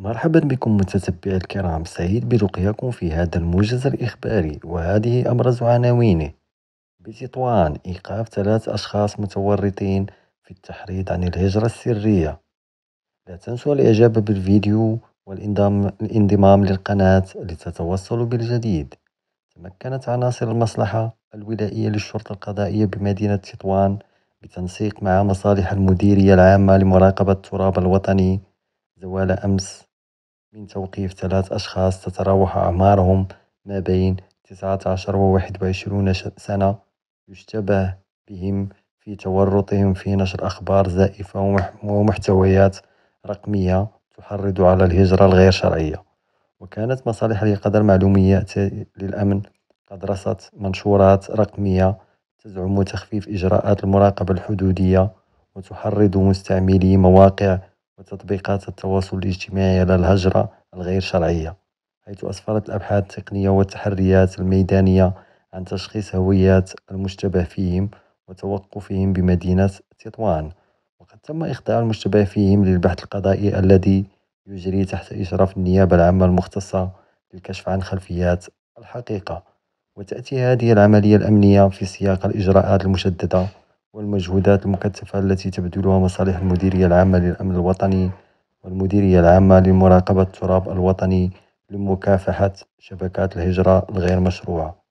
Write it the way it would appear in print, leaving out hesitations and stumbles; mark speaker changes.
Speaker 1: مرحبا بكم متتبعي الكرام، سعيد بلقياكم في هذا الموجز الإخباري، وهذه أبرز عناوينه. بتطوان إيقاف 3 أشخاص متورطين في التحريض عن الهجرة السرية. لا تنسوا الإعجاب بالفيديو والانضمام للقناة لتتوصلوا بالجديد. تمكنت عناصر المصلحة الولائية للشرطة القضائية بمدينة تطوان بالتنسيق مع مصالح المديرية العامة لمراقبة التراب الوطني زوال أمس من توقيف 3 أشخاص تتراوح أعمارهم ما بين 19 و21 سنة، يشتبه بهم في تورطهم في نشر أخبار زائفة ومحتويات رقمية تحرض على الهجرة الغير شرعية. وكانت مصالح اليقظة المعلومية للأمن قد رصدت منشورات رقمية تزعم تخفيف إجراءات المراقبة الحدودية وتحرض مستعملي مواقع وتطبيقات التواصل الاجتماعي على الهجرة الغير شرعية، حيث أسفرت الأبحاث التقنية والتحريات الميدانية عن تشخيص هويات المشتبه فيهم وتوقفهم بمدينة تطوان. وقد تم إخضاع المشتبه فيهم للبحث القضائي الذي يجري تحت إشراف النيابة العامة المختصة للكشف عن خلفيات الحقيقة. وتأتي هذه العملية الأمنية في سياق الإجراءات المشددة والمجهودات المكثفة التي تبذلها مصالح المديرية العامة للأمن الوطني والمديرية العامة لمراقبة التراب الوطني لمكافحة شبكات الهجرة الغير مشروعة.